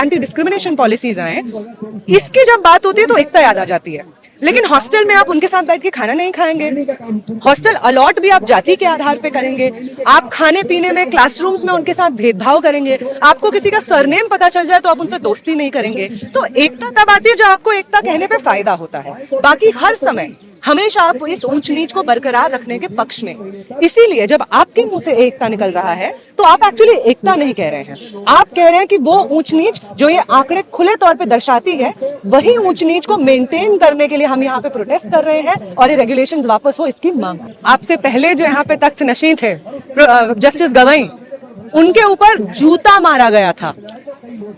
Anti discrimination policies आए, इसकी जब बात होती है तो एकता याद आ जाती है। लेकिन हॉस्टल में आप उनके साथ बैठ के खाना नहीं खाएंगे, हॉस्टल अलॉट भी आप जाति के आधार पे करेंगे, आप खाने पीने में क्लासरूम्स में उनके साथ भेदभाव करेंगे, आपको किसी का सरनेम पता चल जाए तो आप उनसे दोस्ती नहीं करेंगे। तो एकता तब आती है जब आपको एकता कहने पे फायदा होता है। बाकी हर समय हमेशा आप इस ऊंच नीच को बरकरार रखने के पक्ष में। इसीलिए जब आपके मुंह से एकता निकल रहा है तो आप एक्चुअली एकता नहीं कह रहे हैं, आप कह रहे हैं कि वो ऊंच नीच जो ये आंकड़े खुले तौर पे दर्शाती है, वही ऊंच नीच को मेंटेन करने के लिए हम यहाँ पे प्रोटेस्ट कर रहे हैं और ये रेगुलेशंस वापस हो इसकी मांग। आपसे पहले जो यहाँ पे तख्त नशीं थे जस्टिस गवई, उनके ऊपर जूता मारा गया था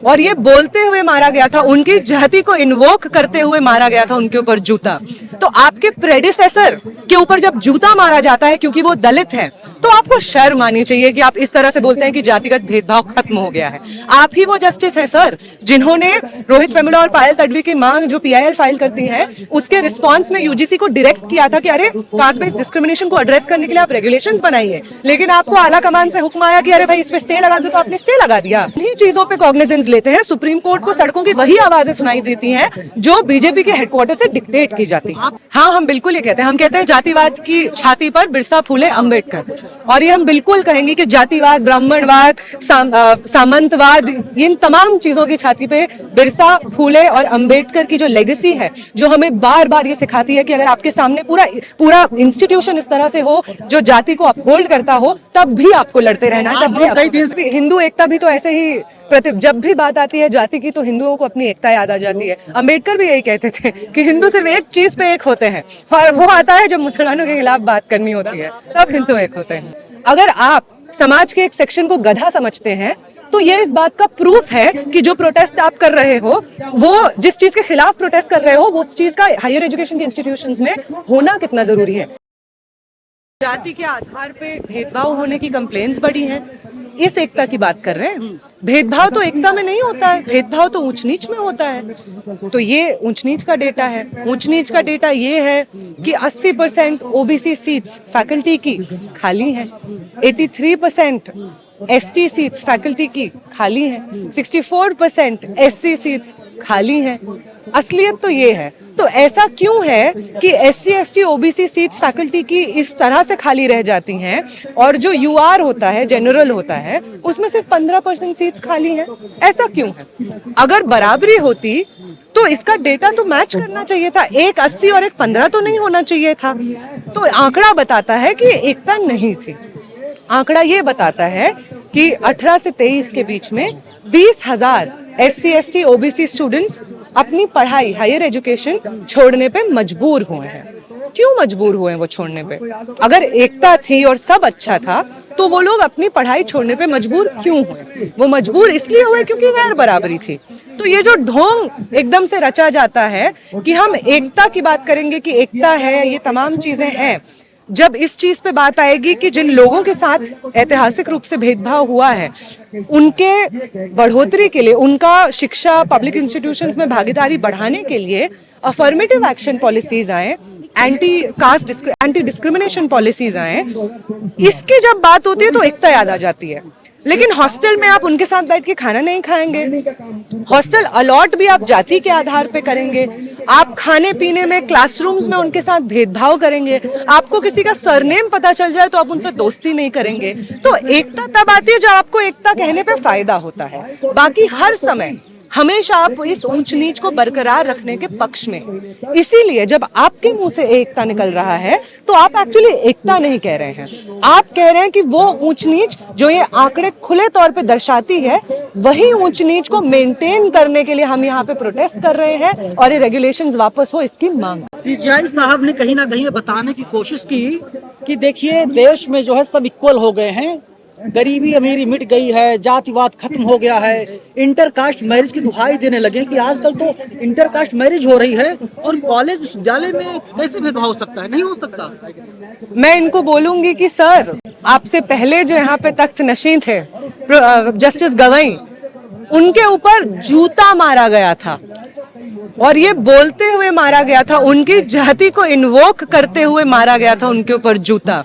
और ये बोलते हुए मारा गया था, उनकी जाति को इन्वोक करते हुए मारा गया था उनके ऊपर जूता। तो आपके प्रेडिसेसर के ऊपर जब जूता मारा जाता है क्योंकि वो दलित है, तो आपको शर्म आनी चाहिए कि आप इस तरह से बोलते हैं कि जातिगत भेदभाव खत्म हो गया है। आप ही वो जस्टिस है सर जिन्होंने रोहित वेमुला और पायल तडवी की मांग जो PIL फाइल करती है उसके रिस्पॉन्स में UGC को डायरेक्ट किया था कि अरे कास्ट बेस्ड डिस्क्रिमिनेशन को एड्रेस करने के लिए आप रेगुलेशंस बनाइए, लेकिन आपको आला कमान से हुक्म आया कि अरे भाई इस पे स्टे लगा दो, तो आपने स्टे लगा दिया। इन्हीं चीजों पे कॉग्निजेंस लेते हैं। सुप्रीम कोर्ट को सड़कों की वही आवाजें सुनाई देती हैं जो बीजेपी के हेडक्वार्टर से डिक्टेट की जाती है। हाँ, हम बिल्कुल ये कहते हैं, हम कहते हैं जातिवाद की छाती पर बिरसा फूले अंबेडकर, और ये हम बिल्कुल कहेंगे कि जातिवाद, ब्राह्मणवाद, सामंतवाद, इन तमाम चीजों की छाती पे बिरसा फूले और अंबेडकर की जो लेगेसी है, जो हमें बार बार ये सिखाती है कि अगर आपके सामने पूरा इंस्टीट्यूशन इस तरह से हो जो जाति को अपहोल्ड करता हो, तब भी आपको लड़ते रहना है। तब भी कई दिन से हिंदू एकता भी तो ऐसे ही जब भी बात आती है जाति की तो हिंदुओं को अपनी एकता याद आ जाती है। अंबेडकर भी यही कहते थे कि हिंदू सिर्फ एक चीज पे एक होते हैं, और वो आता है जब मुसलमानों के खिलाफ बात करनी होती है, तब हिंदू एक होते हैं। अगर आप समाज के एक सेक्शन को गधा समझते हैं तो ये इस बात का प्रूफ है कि जो प्रोटेस्ट आप कर रहे हो, वो जिस चीज के खिलाफ प्रोटेस्ट कर रहे हो, वो उस चीज का हायर एजुकेशन के इंस्टीट्यूशंस में होना कितना जरूरी है। जाति के आधार पे भेदभाव होने की कंप्लेंट्स बढ़ी हैं, इस एकता की बात कर रहे हैं। भेदभाव तो एकता में नहीं होता है, भेदभाव तो ऊंच नीच में होता है। तो ये ऊंच नीच का डेटा है। ऊंच नीच का डेटा ये है कि 80% OBC सीट्स फैकल्टी की खाली हैं, 83% ST सीट्स फैकल्टी की खाली हैं, 64% SC सीट्स खाली हैं। असलियत तो ये है। तो ऐसा क्यों है कि SC ST OBC seats faculty की इस तरह से खाली रह जाती हैं और जो UR होता है, जनरल होता है, उसमें सिर्फ 15% सीट्स खाली हैं? ऐसा क्यों है? अगर बराबरी होती तो इसका डेटा तो मैच करना चाहिए था, एक 80 और एक 15 तो नहीं होना चाहिए था। तो आंकड़ा बताता है कि एकता नहीं थी। आंकड़ा ये बताता है कि 18 से 23 के बीच में 20,000 SC ST OBC स्टूडेंट्स अपनी पढ़ाई, हायर एजुकेशन छोड़ने पे मजबूर हुए हैं। क्यों मजबूर हुए हैं वो छोड़ने पे? अगर एकता थी और सब अच्छा था तो वो लोग अपनी पढ़ाई छोड़ने पे मजबूर क्यों हुए? वो मजबूर इसलिए हुए क्योंकि गैर बराबरी थी। तो ये जो ढोंग एकदम से रचा जाता है कि हम एकता की बात करेंगे कि एकता है, ये तमाम चीजें हैं, जब इस चीज पे बात आएगी कि जिन लोगों के साथ ऐतिहासिक रूप से भेदभाव हुआ है, उनके बढ़ोतरी के लिए, उनका शिक्षा, पब्लिक इंस्टीट्यूशंस में भागीदारी बढ़ाने के लिए अफर्मेटिव एक्शन पॉलिसीज आए, एंटी डिस्क्रिमिनेशन पॉलिसीज आए, इसकी जब बात होती है तो एकता याद आ जाती है। लेकिन हॉस्टल में आप उनके साथ बैठ के खाना नहीं खाएंगे, हॉस्टल अलॉट भी आप जाति के आधार पे करेंगे, आप खाने पीने में क्लासरूम्स में उनके साथ भेदभाव करेंगे, आपको किसी का सरनेम पता चल जाए तो आप उनसे दोस्ती नहीं करेंगे। तो एकता तब आती है जब आपको एकता कहने पे फायदा होता है। बाकी हर समय हमेशा आप इस ऊंच नीच को बरकरार रखने के पक्ष में। इसीलिए जब आपके मुंह से एकता निकल रहा है तो आप एक्चुअली एकता नहीं कह रहे हैं, आप कह रहे हैं कि वो ऊंच नीच जो ये आंकड़े खुले तौर पे दर्शाती है, वही ऊंच नीच को मेंटेन करने के लिए हम यहाँ पे प्रोटेस्ट कर रहे हैं और ये रेगुलेशंस वापस हो इसकी मांग। CJI साहब ने कहीं ना कहीं बताने की कोशिश की कि देखिए देश में जो है सब इक्वल हो गए हैं, गरीबी अमीरी मिट गई है, जातिवाद खत्म हो गया है, इंटरकास्ट मैरिज की दुहाई देने लगे कि आजकल तो इंटरकास्ट मैरिज हो रही है और कॉलेज विश्वविद्यालय में कैसे भेदभाव हो सकता है? नहीं हो सकता। मैं इनको बोलूंगी कि सर, आपसे पहले जो यहाँ पे तख्त नशीं थे जस्टिस गवई, उनके ऊपर जूता मारा गया था और ये बोलते हुए मारा गया था, उनकी जाति को इन्वोक करते हुए मारा गया था उनके ऊपर जूता।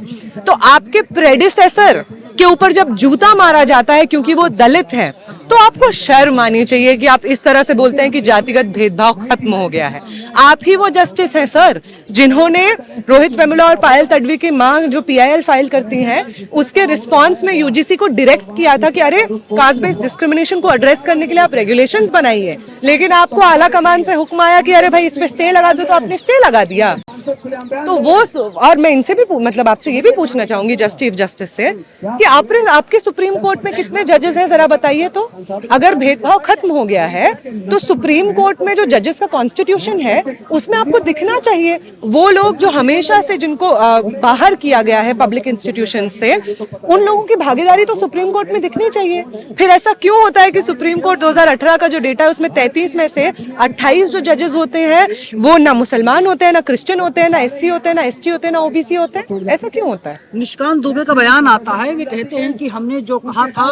तो आपके प्रेडिसेसर के ऊपर जब जूता मारा जाता है क्योंकि वो दलित है, तो आपको शर्म आनी चाहिए कि आप इस तरह से बोलते हैं कि जातिगत भेदभाव खत्म हो गया है। आप ही वो जस्टिस हैं सर जिन्होंने रोहित वेमुला और पायल तडवी की मांग जो पीआईएल फाइल करती हैं उसके रिस्पांस में यूजीसी को डायरेक्ट किया था कि अरे कास्ट बेस्ड डिस्क्रिमिनेशन को एड्रेस करने के लिए आप रेगुलेशंस बनाइए, लेकिन आपको आला कमान से हुक्म आया कि अरे भाई इस पे स्टे लगा दो, तो आपने स्टे लगा दिया। तो वो, और मैं इनसे भी मतलब आपसे ये भी पूछना चाहूंगी चीफ जस्टिस से कि आपके सुप्रीम कोर्ट में कितने जजेस हैं जरा बताइए तो। अगर भेदभाव खत्म हो गया है तो सुप्रीम कोर्ट में जो जजेस का कॉन्स्टिट्यूशन है उसमें आपको दिखना चाहिए वो लोग जो हमेशा से जिनको बाहर किया गया है पब्लिक इंस्टीट्यूशन से, उन लोगों की भागीदारी तो सुप्रीम कोर्ट में दिखनी चाहिए। फिर ऐसा क्यों होता है कि सुप्रीम कोर्ट 2018 का जो डेटा है उसमें 33 में से 28 जो जजेस होते हैं वो ना मुसलमान होते हैं, ना क्रिश्चियन होते हैं, ना एससी होते हैं, ना एसटी होते हैं, ना ओबीसी होते हैं? ऐसा क्यों होता है? निशिकांत दुबे का बयान आता है, वे कहते हैं कि हमने जो कहा था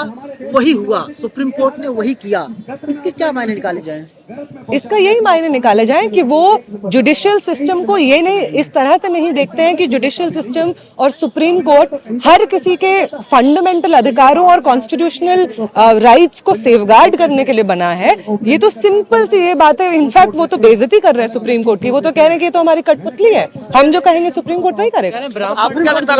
वही हुआ, सुप्रीम कोर्ट ने वही किया। इसके क्या मायने निकाले जाएं? इसका यही मायने निकाला जाए कि वो जुडिशियल सिस्टम को ये नहीं, इस तरह से नहीं देखते हैं कि जुडिशियल सिस्टम और सुप्रीम कोर्ट हर किसी के फंडामेंटल अधिकारों और कॉन्स्टिट्यूशनल राइट्स को सेफगार्ड करने के लिए बना है। ये तो सिंपल सी ये बात है। इनफैक्ट वो तो बेइज्जती कर रहे हैं सुप्रीम कोर्ट की, वो तो कह रहे हैं कि ये तो हमारी कठपुतली है, हम जो कहेंगे सुप्रीम कोर्ट वही करेगा। आपको क्या लगता है,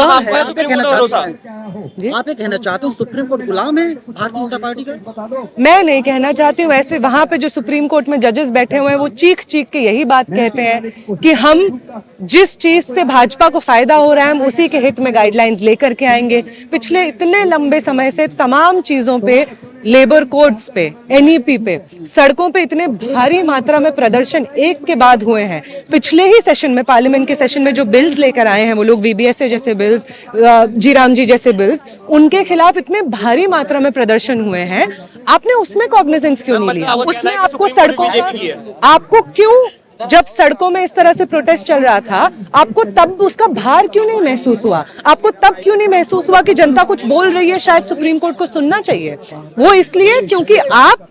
आप ये कहना चाहते हो सुप्रीम कोर्ट गुलाम है भारतीय जनता पार्टी का? मैं नहीं कहना चाहती हूँ ऐसे। वहां पे जो सुप्रीम कोर्ट में जजेस बैठे हुए हैं वो चीख चीख के यही बात कहते हैं कि हम जिस चीज से भाजपा को फायदा हो रहा है हम उसी के हित में गाइडलाइंस लेकर के आएंगे। पिछले इतने लंबे समय से तमाम चीजों पे, लेबर कोड्स पे, एनईपी पे, सड़कों पे इतने भारी मात्रा में प्रदर्शन एक के बाद हुए हैं। पिछले ही सेशन में, पार्लियामेंट के सेशन में जो बिल्स लेकर आए हैं वो लोग, वीबीएसए जैसे बिल्स, जी राम जी जैसे बिल्स, उनके खिलाफ इतने भारी मात्रा में प्रदर्शन हुए हैं। आपने उसमें कॉग्निजेंस क्यों नहीं लिया? उसमें आपको सड़कों पर, आपको क्यों, जब सड़कों में इस तरह से प्रोटेस्ट चल रहा था, आपको तब उसका भार क्यों नहीं महसूस हुआ? आपको तब क्यों नहीं महसूस हुआ कि जनता कुछ बोल रही है, शायद सुप्रीम कोर्ट को सुनना चाहिए? वो इसलिए क्योंकि आप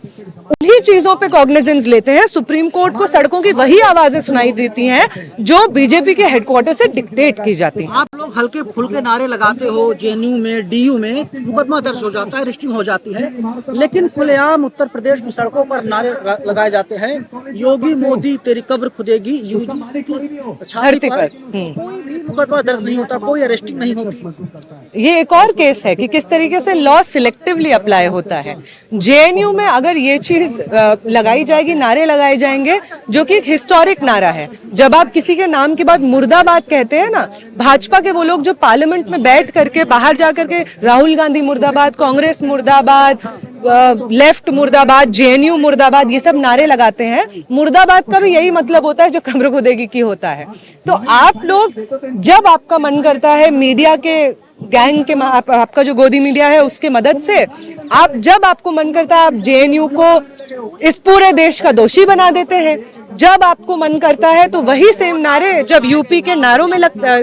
उन्हीं चीजों पे कॉग्निजेंस लेते हैं। सुप्रीम कोर्ट को सड़कों की वही आवाजें सुनाई देती हैं जो बीजेपी के हेडक्वार्टर से डिक्टेट की जाती हैं। आप लोग हल्के फुल्के नारे लगाते हो, जेएनयू में, डीयू में मुकदमा दर्ज हो जाता है, रजिस्ट्रिंग हो जाती है, लेकिन खुलेआम उत्तर प्रदेश की सड़कों पर नारे लगाए जाते हैं, योगी मोदी तेरी कब्र खुदेगी, यूजीसी की धरती पर कोई भी मुकदमा दर्ज नहीं होता, कोई अरेस्टिंग नहीं होती। ये एक और केस है कि किस तरीके से लॉ सिलेक्टिवली अप्लाई होता है। जेएनयू में अगर ये चीज लगाई जाएगी, नारे लगाए जाएंगे, जो कि एक हिस्टोरिक नारा है। जब आप किसी के नाम के बाद मुर्दाबाद कहते हैं ना, भाजपा के वो लोग जो पार्लियामेंट में बैठ करके, बाहर जा करके राहुल गांधी मुर्दाबाद, कांग्रेस मुर्दाबाद, लेफ्ट मुर्दाबाद, जेएनयू मुर्दाबाद, ये सब नारे लगाते हैं। मुर्दाबाद का भी यही मतलब होता है जो कब्र खुदेगी की होता है। तो आप लोग जब आपका मन करता है, मीडिया के गैंग के, आपका जो गोदी मीडिया है उसके मदद से, आप जब आपको मन करता है आप जेएनयू को इस पूरे देश का दोषी बना देते हैं। जब आपको मन करता है तो वही सेम नारे जब यूपी के नारों में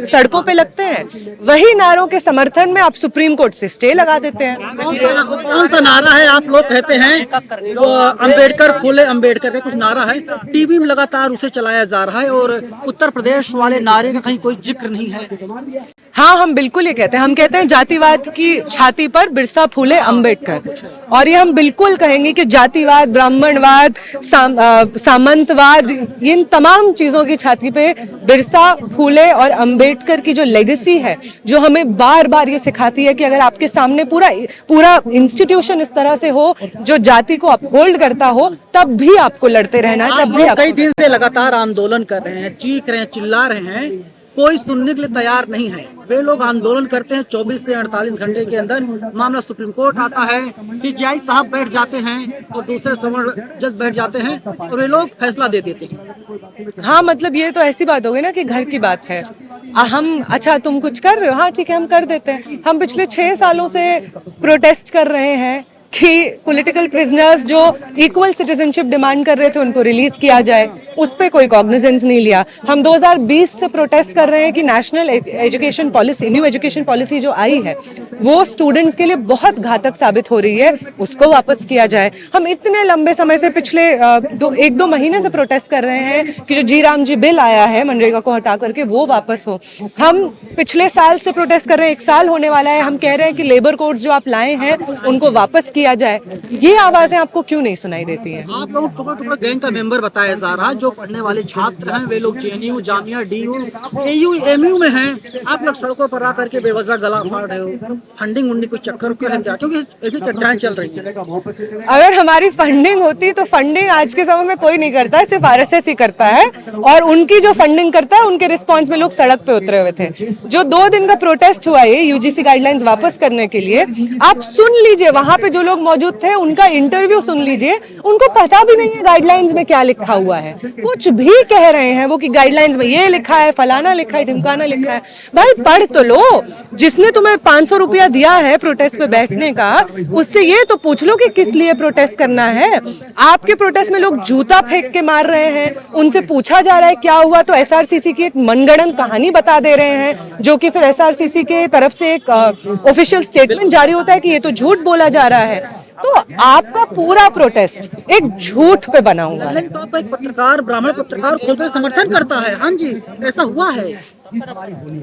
सड़कों पे लगते हैं, वही नारों के समर्थन में आप सुप्रीम कोर्ट से स्टे लगा देते हैं। कौन सा नारा है? आप लोग कहते हैं तो अंबेडकर, फूले अंबेडकर, कुछ नारा है, टीवी में लगातार उसे चलाया जा रहा है और उत्तर प्रदेश वाले नारे का कहीं कोई जिक्र नहीं है। हाँ, हम बिल्कुल ये कहते हैं। हम कहते हैं जातिवाद की छाती पर बिरसा, फूले, अंबेडकर, और ये हम बिल्कुल कहेंगे कि जातिवाद, ब्राह्मणवाद, सामंतवाद, इन तमाम चीजों की छाती पे बिरसा, फूले और अंबेडकर की जो लेगेसी है, जो हमें बार बार ये सिखाती है कि अगर आपके सामने पूरा इंस्टीट्यूशन इस तरह से हो जो जाति को अपहोल्ड करता हो, तब भी आपको लड़ते रहना है। तब भी कई दिन से लगातार आंदोलन कर रहे हैं, चीख रहे हैं, चिल्ला रहे हैं, कोई सुनने के लिए तैयार नहीं है। वे लोग आंदोलन करते हैं, 24 से 48 घंटे के अंदर मामला सुप्रीम कोर्ट आता है, सीजेआई साहब बैठ जाते हैं और दूसरे सवर्ण जज बैठ जाते हैं और वे लोग फैसला दे देते हैं। हाँ, मतलब ये तो ऐसी बात हो गई ना कि घर की बात है। हम, अच्छा तुम कुछ कर रहे हो, हाँ ठीक है हम कर देते हैं। हम पिछले 6 सालों से प्रोटेस्ट कर रहे हैं कि पॉलिटिकल प्रिजनर्स जो इक्वल सिटीजनशिप डिमांड कर रहे थे उनको रिलीज किया जाए। उस पर कोई कॉग्निजेंस नहीं लिया। हम 2020 से प्रोटेस्ट कर रहे हैं कि national education policy, new education policy जो आई है वो स्टूडेंट्स के लिए बहुत घातक साबित हो रही है, उसको वापस किया जाए। हम इतने लंबे समय से पिछले 1-2 महीने से प्रोटेस्ट कर रहे हैं कि जो जी राम जी बिल आया है मनरेगा को हटा करके वो वापस हो। हम पिछले साल से प्रोटेस्ट कर रहे हैं, 1 साल होने वाला है, हम कह रहे हैं कि लेबर कोड्स जो आप लाए हैं उनको वापस किया जाए। ये आवाजें आपको क्यों नहीं सुनाई देती हैं? आप लोग टुकड़ा गैंग का मेंबर बताया जा रहा है, जो पढ़ने वाले छात्र हैं वे लोग JNU, Jamia, DU, AU, MU में हैं, आप लोग सड़कों पर आकर के बेवजह गला फाड़ रहे हो। फंडिंग उंडिंग कुछ चक्कर है क्या? क्योंकि ऐसी चर्चाएं चल रही है। अगर हमारी फंडिंग होती तो फंडिंग आज के समय में कोई नहीं करता है, सिर्फ आरएसएस ही करता है, और उनकी जो फंडिंग करता है उनके रिस्पांस में लोग सड़क पे उतरे हुए थे। जो 2 दिन का प्रोटेस्ट हुआ है यूजीसी गाइडलाइंस वापस करने के लिए, आप सुन लीजिए, वहां पे जो लोग मौजूद थे उनका इंटरव्यू सुन लीजिए, उनको पता भी नहीं है गाइडलाइंस में क्या लिखा हुआ है। कुछ भी कह रहे हैं वो कि गाइडलाइंस में ये लिखा है, फलाना लिखा है, ढिमकाना लिखा है। भाई पढ़ तो लो। जिसने तुम्हें 500 रुपया दिया है प्रोटेस्ट पे बैठने का, उससे ये तो पूछ लो कि किस लिए प्रोटेस्ट करना है। आपके प्रोटेस्ट में लोग जूता फेंक के मार रहे हैं, उनसे पूछा जा रहा है क्या हुआ तो एसआरसीसी की एक मनगढ़ंत कहानी बता दे रहे हैं, जो कि फिर एसआरसीसी के तरफ से एक ऑफिशियल स्टेटमेंट जारी होता है कि ये तो झूठ बोला जा रहा है। तो आपका पूरा प्रोटेस्ट एक झूठ पे बना हुआ है। तो आपका एक पत्रकार, ब्राह्मण पत्रकार खुलकर समर्थन करता है। हाँ जी, ऐसा हुआ है,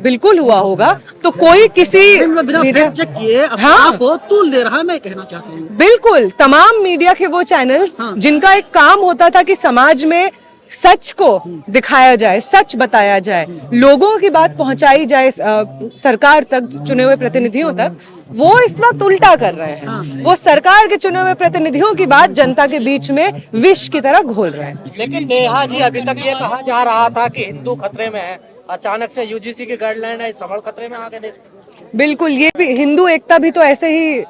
बिल्कुल हुआ होगा। तो कोई किसी बिना फैक्ट चेक किए आपको तूल दे रहा है, मैं कहना चाहता हूँ। बिल्कुल, तमाम मीडिया के वो चैनल्स जिनका एक काम होता था कि समाज में सच को दिखाया जाए, सच बताया जाए, लोगों की बात पहुंचाई जाए सरकार तक, चुने हुए प्रतिनिधियों तक, वो इस वक्त उल्टा कर रहे हैं। वो सरकार के चुने हुए प्रतिनिधियों की बात जनता के बीच में विष की तरह घोल रहे हैं। लेकिन नेहा जी, अभी तक ये कहा जा रहा था कि हिंदू खतरे में है, अचानक से यूजीसी की गाइडलाइन है, सबल खतरे में आ गए देश के। बिल्कुल, ये भी हिंदू एकता भी तो ऐसे ही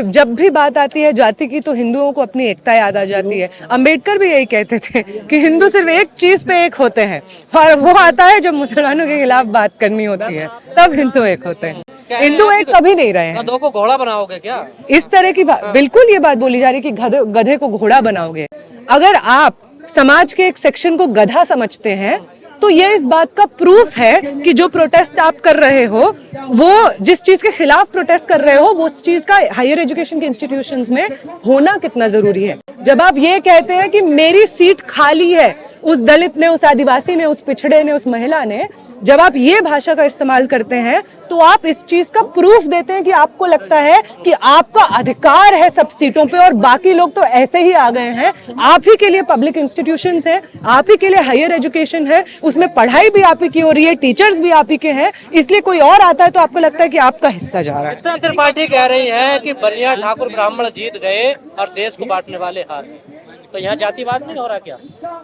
जब भी बात आती है जाति की तो हिंदुओं को अपनी एकता याद आ जाती है। अंबेडकर भी यही कहते थे कि हिंदू सिर्फ एक चीज पे एक होते हैं, और वो आता है जब मुसलमानों के खिलाफ बात करनी होती है, तब हिंदू एक होते हैं। हिंदू एक कभी नहीं रहे हैं। गधों को घोड़ा बनाओगे क्या? इस तरह की बिल्कुल ये बात बोली जा रही है कि गधे को घोड़ा बनाओगे। अगर आप समाज के एक सेक्शन को गधा समझते हैं तो ये इस बात का प्रूफ है कि जो प्रोटेस्ट आप कर रहे हो, वो जिस चीज के खिलाफ प्रोटेस्ट कर रहे हो, वो उस चीज का हायर एजुकेशन के इंस्टीट्यूशंस में होना कितना जरूरी है। जब आप ये कहते हैं कि मेरी सीट खाली है, उस दलित ने, उस आदिवासी ने, उस पिछड़े ने, उस महिला ने, जब आप ये भाषा का इस्तेमाल करते हैं तो आप इस चीज का प्रूफ देते हैं कि आपको लगता है कि आपका अधिकार है सब सीटों पे, और बाकी लोग तो ऐसे ही आ गए हैं। आप ही के लिए पब्लिक इंस्टीट्यूशंस हैं, आप ही के लिए हायर एजुकेशन है, उसमें पढ़ाई भी आप ही की हो रही है, टीचर्स भी आप ही के हैं, इसलिए कोई और आता है तो आपको लगता है कि आपका हिस्सा जा रहा है। चित्रा त्रिपाठी कह रही है कि बलिया ठाकुर ब्राह्मण जीत गए और देश को बांटने वाले हार गए, तो यहाँ जातिवाद नहीं हो रहा क्या?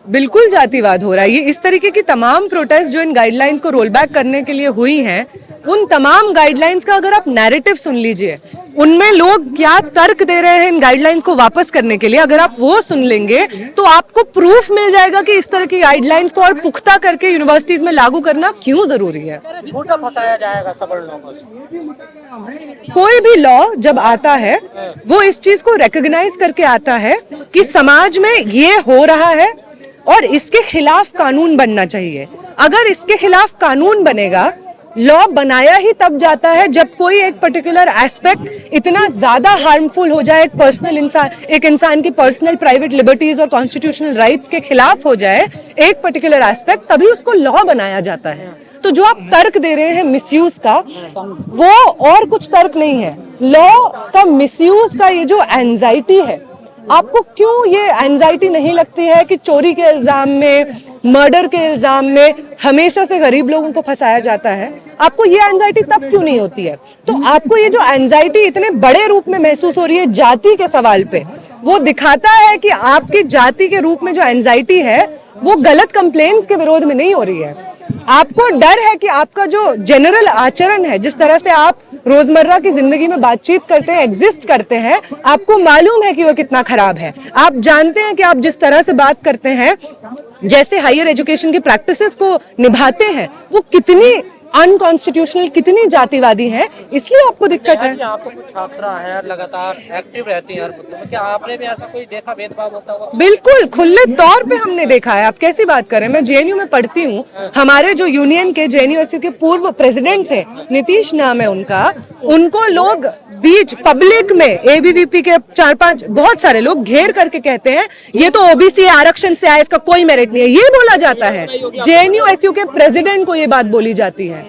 बिल्कुल जातिवाद हो रहा है। ये इस तरीके की तमाम प्रोटेस्ट जो इन गाइडलाइंस को रोल बैक करने के लिए हुई हैं, उन तमाम गाइडलाइंस का अगर आप नैरेटिव सुन लीजिए, उनमें लोग क्या तर्क दे रहे हैं इन गाइडलाइंस को वापस करने के लिए, अगर आप वो सुन लेंगे तो आपको प्रूफ मिल जाएगा कि इस तरह की गाइडलाइंस को और पुख्ता करके यूनिवर्सिटीज में लागू करना क्यों जरूरी है। झूठा फंसाया जाएगा सबल लोगों से। कोई भी लॉ जब आता है वो इस चीज को रिकॉग्नाइज करके आता है कि समाज में ये हो रहा है और इसके खिलाफ कानून बनना चाहिए। अगर इसके खिलाफ कानून बनेगा, लॉ बनाया ही तब जाता है जब कोई एक पर्टिकुलर एस्पेक्ट इतना ज्यादा हार्मफुल हो जाए, एक इंसान की पर्सनल प्राइवेट लिबर्टीज और कॉन्स्टिट्यूशनल राइट्स के खिलाफ हो जाए एक पर्टिकुलर एस्पेक्ट, तभी उसको लॉ बनाया जाता है। तो जो आप तर्क दे रहे हैं मिसयूज का, वो और कुछ तर्क नहीं है। लॉ का मिसयूज का ये जो एंजाइटी है, आपको क्यों ये एंजाइटी नहीं लगती है कि चोरी के इल्जाम में, मर्डर के इल्जाम में हमेशा से गरीब लोगों को फंसाया जाता है? आपको ये एंजाइटी तब क्यों नहीं होती है? तो आपको ये जो एंजाइटी इतने बड़े रूप में महसूस हो रही है जाति के सवाल पे, वो दिखाता है कि आपकी जाति के रूप में जो एंजाइटी है वो गलत कंप्लेन्स के विरोध में नहीं हो रही है। आपको डर है कि आपका जो जनरल आचरण है, जिस तरह से आप रोजमर्रा की जिंदगी में बातचीत करते हैं, एग्जिस्ट करते हैं, आपको मालूम है कि वो कितना खराब है। आप जानते हैं कि आप जिस तरह से बात करते हैं, जैसे हायर एजुकेशन की प्रैक्टिसेस को निभाते हैं, वो कितनी अनकॉन्स्टिट्यूशनल, कितनी जातिवादी है, इसलिए आपको दिक्कत है। यहाँ तो कुछ छात्रा है लगातार एक्टिव रहती हैं हर मुद्दों में, क्या आपने भी ऐसा कोई देखा भेदभाव होता हुआ? बिल्कुल खुले तौर पे हमने देखा है। आप कैसी बात कर रहे हैं? मैं जेएनयू में पढ़ती हूँ। हमारे जो यूनियन के जेएनयू के पूर्व प्रेसिडेंट थे, नीतीश नाम है उनका, उनको लोग बीच पब्लिक में एबीवीपी के 4-5 बहुत सारे लोग घेर करके कहते हैं ये तो ओबीसी आरक्षण से आया, इसका कोई मेरिट नहीं है, ये बोला जाता है। जेएनयू के प्रेसिडेंट को ये बात बोली जाती है।